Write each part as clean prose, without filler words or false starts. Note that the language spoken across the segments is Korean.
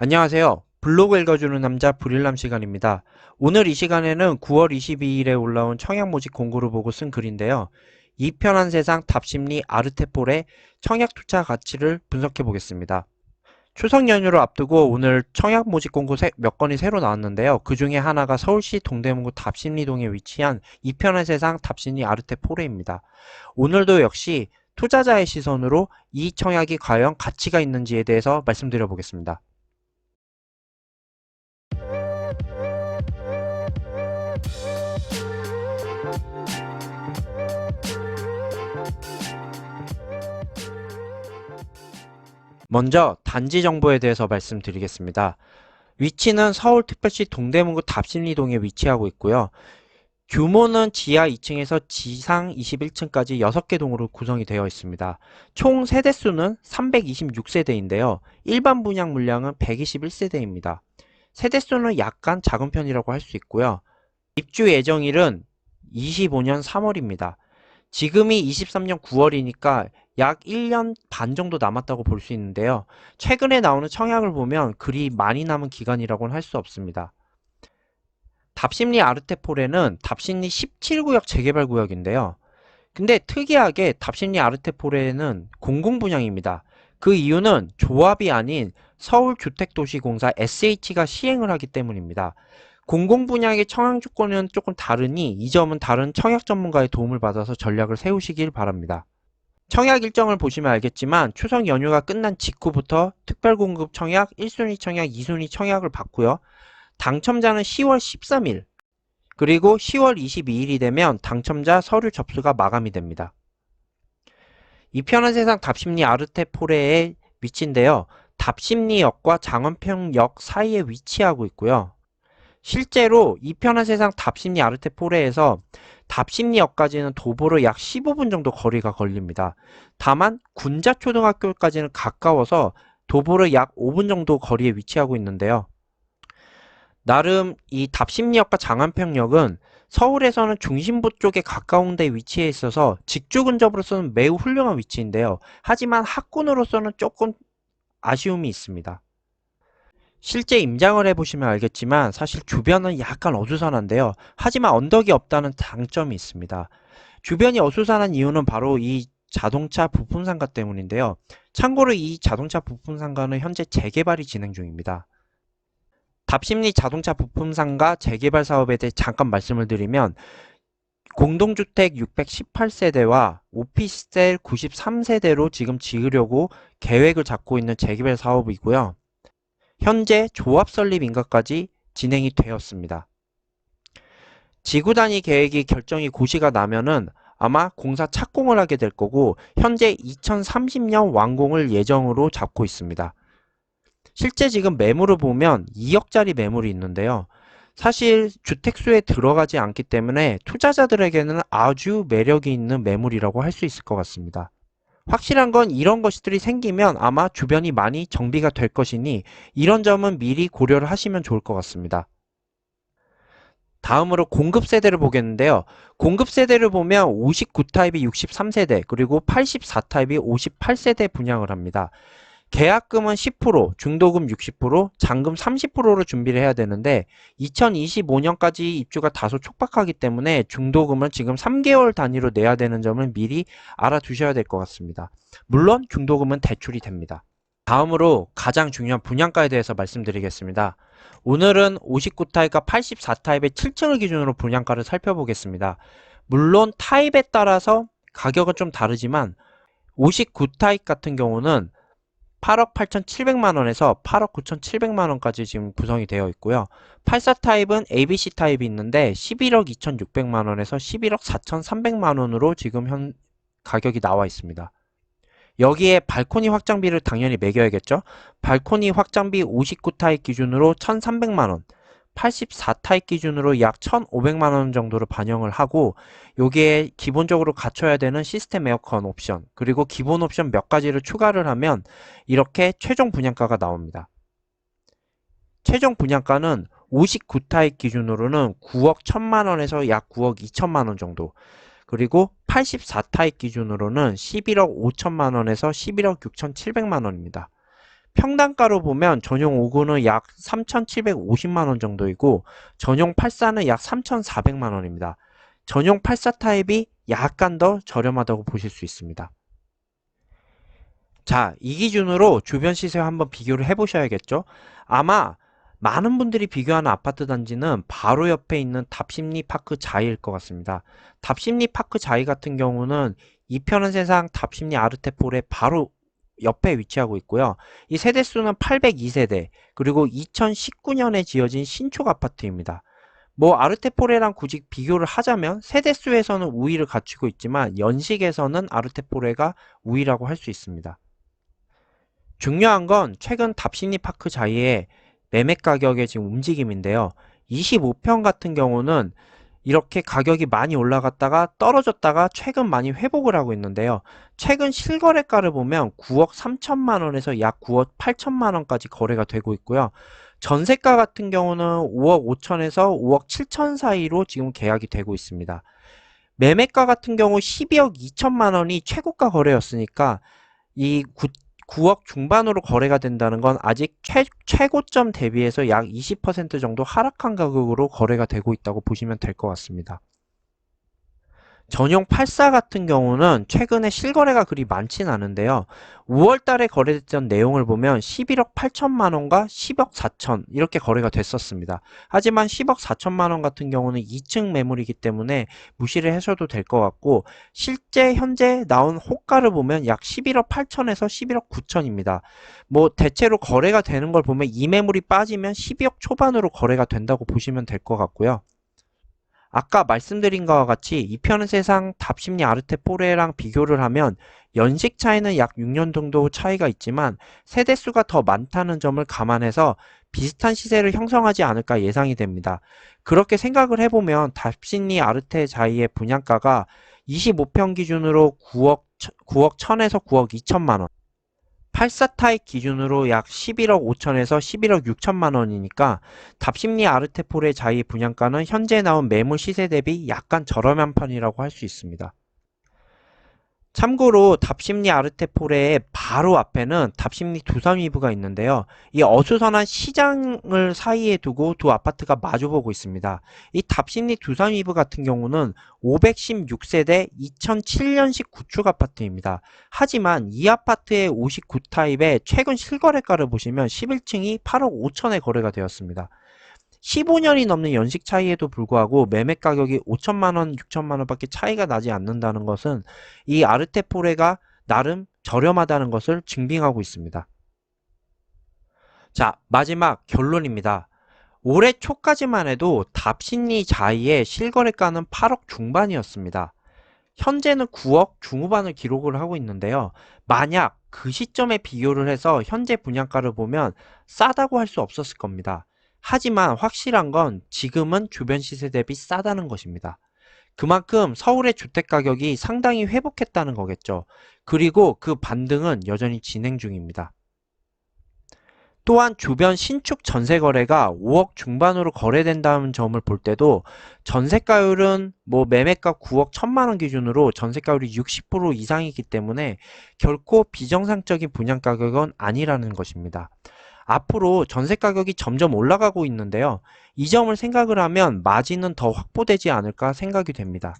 안녕하세요. 블로그 읽어주는 남자 불일남 시간입니다. 오늘 이 시간에는 9월 22일에 올라온 청약 모집 공고를 보고 쓴 글인데요. 이 편한 세상 답심리 아르테폴의 청약 투자 가치를 분석해 보겠습니다. 추석 연휴를 앞두고 오늘 청약 모집 공고 몇 건이 새로 나왔는데요. 그 중에 하나가 서울시 동대문구 답심리동에 위치한 이 편한 세상 답심리 아르테폴레입니다. 오늘도 역시 투자자의 시선으로 이 청약이 과연 가치가 있는지에 대해서 말씀드려 보겠습니다. 먼저 단지 정보에 대해서 말씀드리겠습니다. 위치는 서울특별시 동대문구 답심리동에 위치하고 있고요. 규모는 지하 2층에서 지상 21층까지 6개 동으로 구성이 되어 있습니다. 총 세대수는 326세대인데요. 일반 분양 물량은 121세대입니다. 세대수는 약간 작은 편이라고 할 수 있고요. 입주 예정일은 25년 3월입니다. 지금이 23년 9월이니까 약 1년 반 정도 남았다고 볼 수 있는데요. 최근에 나오는 청약을 보면 그리 많이 남은 기간이라고는 할 수 없습니다. 답심리 아르테폴에는 답심리 17구역 재개발 구역인데요. 근데 특이하게 답심리 아르테폴에는 공공분양입니다. 그 이유는 조합이 아닌 서울주택도시공사 SH가 시행을 하기 때문입니다. 공공분양의 청약 조건은 조금 다르니 이 점은 다른 청약 전문가의 도움을 받아서 전략을 세우시길 바랍니다. 청약 일정을 보시면 알겠지만 추석 연휴가 끝난 직후부터 특별공급 청약, 1순위 청약, 2순위 청약을 받고요. 당첨자는 10월 13일, 그리고 10월 22일이 되면 당첨자 서류 접수가 마감이 됩니다. 이 편한 세상 답심리 아르테포레의 위치인데요. 답심리역과 장원평역 사이에 위치하고 있고요. 실제로 이 편한 세상 답심리 아르테포레에서 답심리역까지는 도보로 약 15분 정도 거리가 걸립니다. 다만 군자초등학교까지는 가까워서 도보로 약 5분 정도 거리에 위치하고 있는데요. 나름 이 답심리역과 장안평역은 서울에서는 중심부 쪽에 가까운 데 위치해 있어서 직주 근접으로서는 매우 훌륭한 위치인데요. 하지만 학군으로서는 조금 아쉬움이 있습니다. 실제 임장을 해보시면 알겠지만 사실 주변은 약간 어수선한데요. 하지만 언덕이 없다는 장점이 있습니다. 주변이 어수선한 이유는 바로 이 자동차 부품 상가 때문인데요. 참고로 이 자동차 부품 상가는 현재 재개발이 진행 중입니다. 답심리 자동차 부품 상가 재개발 사업에 대해 잠깐 말씀을 드리면 공동주택 618세대와 오피스텔 93세대로 지금 지으려고 계획을 잡고 있는 재개발 사업이고요. 현재 조합 설립 인가까지 진행이 되었습니다. 지구 단위 계획이 결정이 고시가 나면은 아마 공사 착공을 하게 될 거고 현재 2030년 완공을 예정으로 잡고 있습니다. 실제 지금 매물을 보면 2억짜리 매물이 있는데요. 사실 주택수에 들어가지 않기 때문에 투자자들에게는 아주 매력이 있는 매물이라고 할 수 있을 것 같습니다. 확실한 건 이런 것들이 생기면 아마 주변이 많이 정비가 될 것이니 이런 점은 미리 고려를 하시면 좋을 것 같습니다. 다음으로 공급 세대를 보겠는데요. 공급 세대를 보면 59타입이 63세대, 그리고 84타입이 58세대 분양을 합니다. 계약금은 10%, 중도금 60%, 잔금 30%로 준비를 해야 되는데 2025년까지 입주가 다소 촉박하기 때문에 중도금은 지금 3개월 단위로 내야 되는 점을 미리 알아두셔야 될 것 같습니다. 물론 중도금은 대출이 됩니다. 다음으로 가장 중요한 분양가에 대해서 말씀드리겠습니다. 오늘은 59타입과 84타입의 7층을 기준으로 분양가를 살펴보겠습니다. 물론 타입에 따라서 가격은 좀 다르지만 59타입 같은 경우는 8억 8,700만원에서 8억 9,700만원까지 지금 구성이 되어 있고요. 84 타입은 ABC 타입이 있는데 11억 2,600만원에서 11억 4,300만원으로 지금 현 가격이 나와 있습니다. 여기에 발코니 확장비를 당연히 매겨야겠죠. 발코니 확장비 59 타입 기준으로 1,300만원, 84 타입 기준으로 약 1,500만원 정도를 반영을 하고 여기에 기본적으로 갖춰야 되는 시스템 에어컨 옵션, 그리고 기본 옵션 몇 가지를 추가를 하면 이렇게 최종 분양가가 나옵니다. 최종 분양가는 59 타입 기준으로는 9억 1,000만원에서 약 9억 2천만원 정도, 그리고 84 타입 기준으로는 11억 5천만원에서 11억 6,700만원입니다. 평당가로 보면 전용 5구는 약 3,750만원 정도이고 전용 84는 약 3,400만원입니다. 전용 84 타입이 약간 더 저렴하다고 보실 수 있습니다. 자, 이 기준으로 주변 시세와 한번 비교를 해보셔야겠죠? 아마 많은 분들이 비교하는 아파트 단지는 바로 옆에 있는 답심리파크 자이일 것 같습니다. 답심리파크 자이 같은 경우는 이편은 세상 답심리 아르테폴의 바로 옆에 위치하고 있고요. 이 세대수는 802세대, 그리고 2019년에 지어진 신축 아파트입니다. 뭐 아르테포레랑 굳이 비교를 하자면 세대수에서는 우위를 갖추고 있지만 연식에서는 아르테포레가 우위라고 할 수 있습니다. 중요한 건 최근 답심리파크 자이의 매매 가격의 지금 움직임인데요. 25평 같은 경우는 이렇게 가격이 많이 올라갔다가 떨어졌다가 최근 많이 회복을 하고 있는데요. 최근 실거래가를 보면 9억 3천만 원에서 약 9억 8천만 원까지 거래가 되고 있고요. 전세가 같은 경우는 5억 5천에서 5억 7천 사이로 지금 계약이 되고 있습니다. 매매가 같은 경우 12억 2천만 원이 최고가 거래였으니까 이 9억 중반으로 거래가 된다는 건 아직 최고점 대비해서 약 20% 정도 하락한 가격으로 거래가 되고 있다고 보시면 될 것 같습니다. 전용 84 같은 경우는 최근에 실거래가 그리 많진 않은데요. 5월 달에 거래됐던 내용을 보면 11억 8천만 원과 10억 4천 이렇게 거래가 됐었습니다. 하지만 10억 4천만 원 같은 경우는 2층 매물이기 때문에 무시를 하셔도 될 것 같고 실제 현재 나온 호가를 보면 약 11억 8천에서 11억 9천입니다. 뭐 대체로 거래가 되는 걸 보면 이 매물이 빠지면 12억 초반으로 거래가 된다고 보시면 될 것 같고요. 아까 말씀드린 것과 같이 이편은 세상 답심리 아르테포레랑 비교를 하면 연식 차이는 약 6년 정도 차이가 있지만 세대수가 더 많다는 점을 감안해서 비슷한 시세를 형성하지 않을까 예상이 됩니다. 그렇게 생각을 해보면 답심리 아르테 자이의 분양가가 25평 기준으로 9억 1000에서 9억 2천만 원, 84 타입 기준으로 약 11억 5천에서 11억 6천만 원이니까 답심리 아르테폴의 자이 분양가는 현재 나온 매물 시세 대비 약간 저렴한 편이라고 할 수 있습니다. 참고로 답심리 아르테폴의 바로 앞에는 답심리 두산위브가 있는데요. 이 어수선한 시장을 사이에 두고 두 아파트가 마주보고 있습니다. 이 답심리 두산위브 같은 경우는 516세대 2007년식 구축 아파트입니다. 하지만 이 아파트의 59 타입의 최근 실거래가를 보시면 11층이 8억 5천에 거래가 되었습니다. 15년이 넘는 연식 차이에도 불구하고 매매 가격이 5천만 원, 6천만 원밖에 차이가 나지 않는다는 것은 이 아르테포레가 나름 저렴하다는 것을 증빙하고 있습니다. 자, 마지막 결론입니다. 올해 초까지만 해도 답심리 자이의 실거래가는 8억 중반이었습니다. 현재는 9억 중후반을 기록을 하고 있는데요. 만약 그 시점에 비교를 해서 현재 분양가를 보면 싸다고 할 수 없었을 겁니다. 하지만 확실한 건 지금은 주변 시세 대비 싸다는 것입니다. 그만큼 서울의 주택가격이 상당히 회복했다는 거겠죠. 그리고 그 반등은 여전히 진행 중입니다. 또한 주변 신축 전세 거래가 5억 중반으로 거래된다는 점을 볼 때도 전세가율은 뭐 매매가 9억 1천만 원 기준으로 전세가율이 60% 이상이기 때문에 결코 비정상적인 분양가격은 아니라는 것입니다. 앞으로 전세 가격이 점점 올라가고 있는데요. 이 점을 생각을 하면 마진은 더 확보되지 않을까 생각이 됩니다.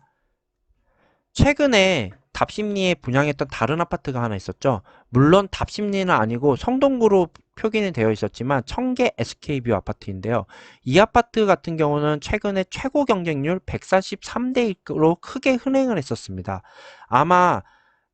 최근에 답심리에 분양했던 다른 아파트가 하나 있었죠. 물론 답심리는 아니고 성동구로 표기는 되어 있었지만 청계 SK뷰 아파트인데요. 이 아파트 같은 경우는 최근에 최고 경쟁률 143대 1로 크게 흥행을 했었습니다. 아마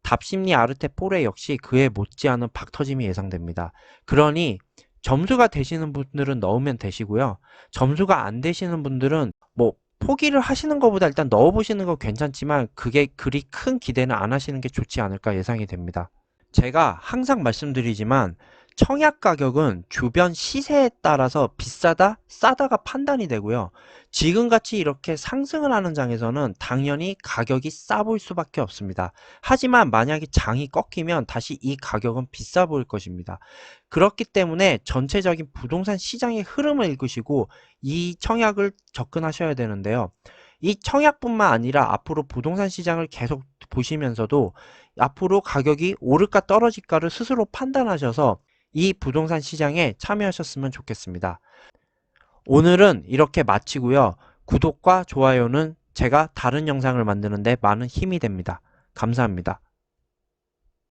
답심리 아르테포레 역시 그에 못지않은 박터짐이 예상됩니다. 그러니 점수가 되시는 분들은 넣으면 되시고요. 점수가 안 되시는 분들은 뭐 포기를 하시는 것보다 일단 넣어보시는 거 괜찮지만 그게 그리 큰 기대는 안 하시는 게 좋지 않을까 예상이 됩니다. 제가 항상 말씀드리지만 청약 가격은 주변 시세에 따라서 비싸다, 싸다가 판단이 되고요. 지금같이 이렇게 상승을 하는 장에서는 당연히 가격이 싸 보일 수밖에 없습니다. 하지만 만약에 장이 꺾이면 다시 이 가격은 비싸 보일 것입니다. 그렇기 때문에 전체적인 부동산 시장의 흐름을 읽으시고 이 청약을 접근하셔야 되는데요. 이 청약뿐만 아니라 앞으로 부동산 시장을 계속 보시면서도 앞으로 가격이 오를까 떨어질까를 스스로 판단하셔서 이 부동산 시장에 참여하셨으면 좋겠습니다. 오늘은 이렇게 마치고요. 구독과 좋아요는 제가 다른 영상을 만드는데 많은 힘이 됩니다. 감사합니다.